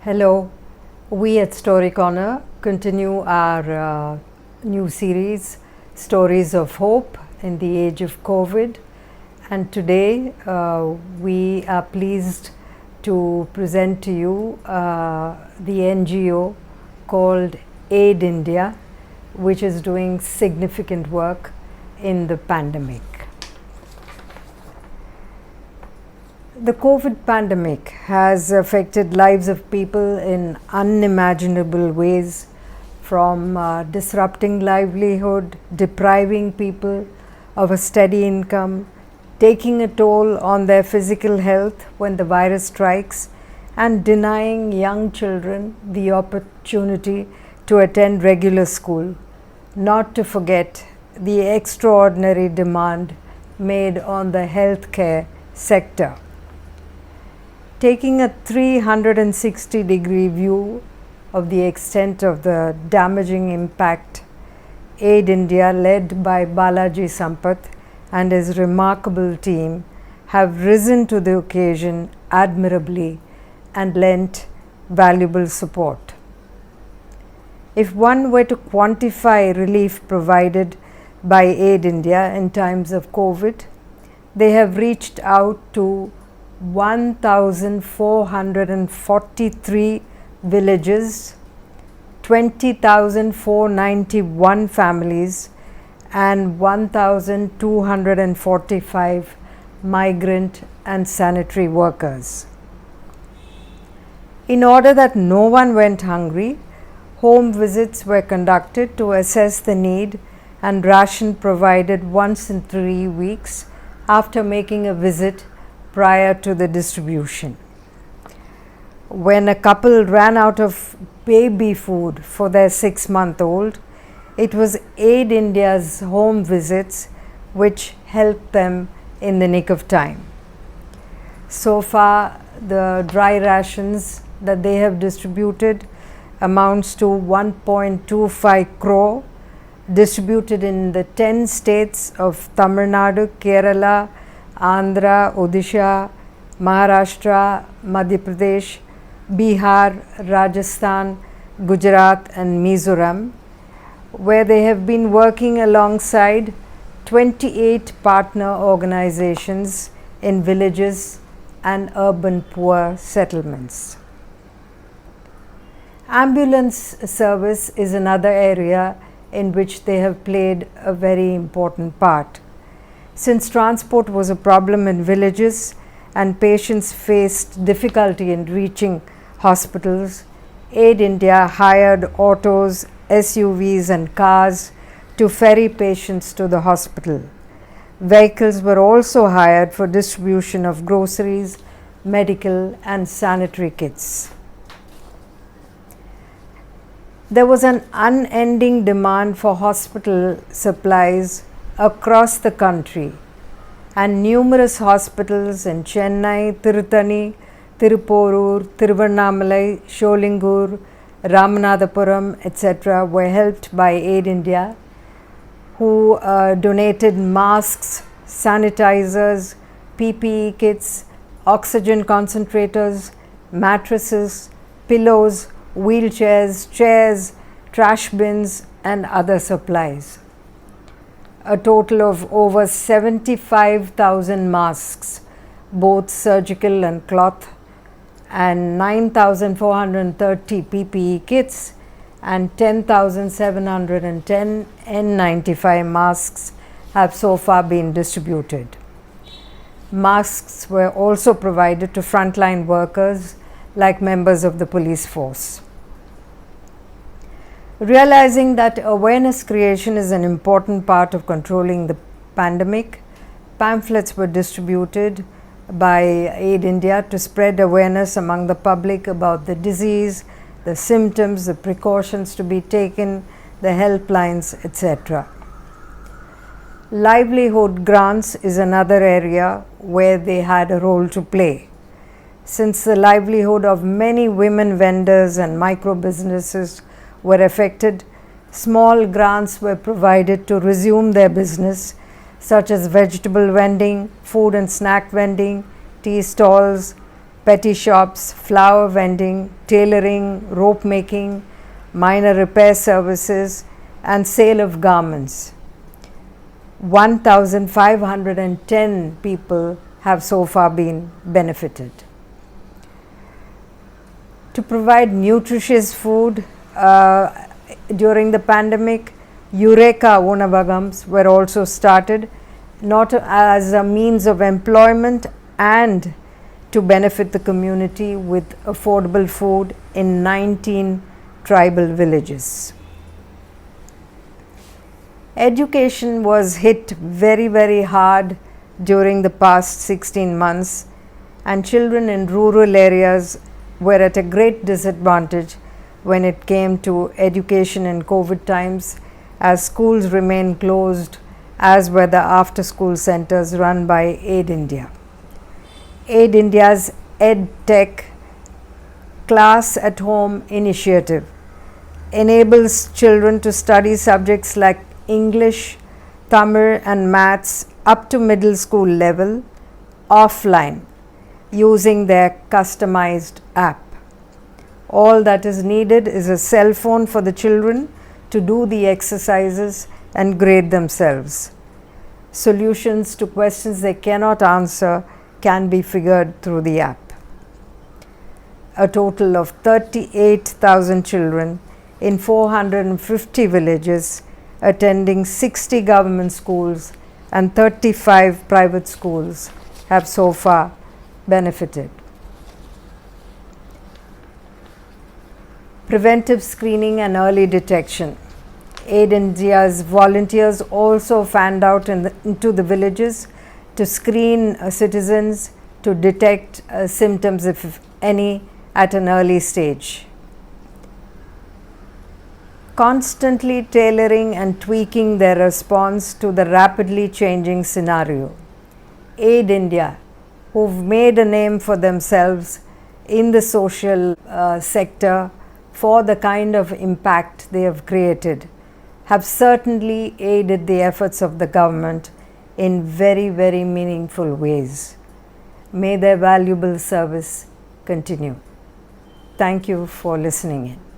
Hello, we at Storycorner continue our new series, Stories of Hope in the Age of COVID. And today we are pleased to present to you the NGO called Aid India, which is doing significant work in the pandemic. The COVID pandemic has affected lives of people in unimaginable ways, from disrupting livelihood, depriving people of a steady income, taking a toll on their physical health when the virus strikes, and denying young children the opportunity to attend regular school, not to forget the extraordinary demand made on the healthcare sector. Taking a 360-degree view of the extent of the damaging impact, Aid India, led by Balaji Sampath and his remarkable team, have risen to the occasion admirably and lent valuable support. If one were to quantify relief provided by Aid India in times of COVID, they have reached out to 1,443 villages, 20,491 families, and 1,245 migrant and sanitary workers. In order that no one went hungry, home visits were conducted to assess the need and ration provided once in 3 weeks after making a visit prior to the distribution. When a couple ran out of baby food for their 6-month-old, it was Aid India's home visits which helped them in the nick of time. So far, the dry rations that they have distributed amounts to 1.25 crore, distributed in the 10 states of Tamil Nadu, Kerala, Andhra, Odisha, Maharashtra, Madhya Pradesh, Bihar, Rajasthan, Gujarat and Mizoram, where they have been working alongside 28 partner organizations in villages and urban poor settlements. Ambulance service is another area in which they have played a very important part. Since transport was a problem in villages and patients faced difficulty in reaching hospitals, Aid India hired autos, SUVs and cars to ferry patients to the hospital. Vehicles were also hired for distribution of groceries, medical and sanitary kits. There was an unending demand for hospital supplies across the country, and numerous hospitals in Chennai, Tirutani, Tiruporur, Tiruvannamalai, Sholingur, Ramanathapuram, etc. were helped by Aid India, who donated masks, sanitizers, PPE kits, oxygen concentrators, mattresses, pillows, wheelchairs, chairs, trash bins and other supplies. A total of over 75,000 masks, both surgical and cloth, and 9,430 PPE kits and 10,710 N95 masks have so far been distributed. Masks were also provided to frontline workers like members of the police force. Realizing that awareness creation is an important part of controlling the pandemic, pamphlets were distributed by Aid India to spread awareness among the public about the disease, the symptoms, the precautions to be taken, the helplines, etc. Livelihood grants is another area where they had a role to play. Since the livelihood of many women vendors and micro businesses were affected, small grants were provided to resume their business, such as vegetable vending, food and snack vending, tea stalls, petty shops, flower vending, tailoring, rope making, minor repair services, and sale of garments. 1,510 people have so far been benefited. To provide nutritious food during the pandemic, Eureka Unavagams were also started, not as a means of employment and to benefit the community with affordable food in 19 tribal villages. Education was hit very, very hard during the past 16 months, and children in rural areas were at a great disadvantage when it came to education in COVID times, as schools remained closed, as were the after-school centers run by Aid India. Aid India's EdTech Class at Home initiative enables children to study subjects like English, Tamil and Maths up to middle school level offline using their customized app. All that is needed is a cell phone for the children to do the exercises and grade themselves. Solutions to questions they cannot answer can be figured through the app. A total of 38,000 children in 450 villages attending 60 government schools and 35 private schools have so far benefited. Preventive screening and early detection. Aid India's volunteers also fanned out into the villages to screen citizens to detect symptoms, if any, at an early stage. Constantly tailoring and tweaking their response to the rapidly changing scenario. Aid India, who've made a name for themselves in the social sector for the kind of impact they have created, have certainly aided the efforts of the government in very, very meaningful ways. May their valuable service continue. Thank you for listening in.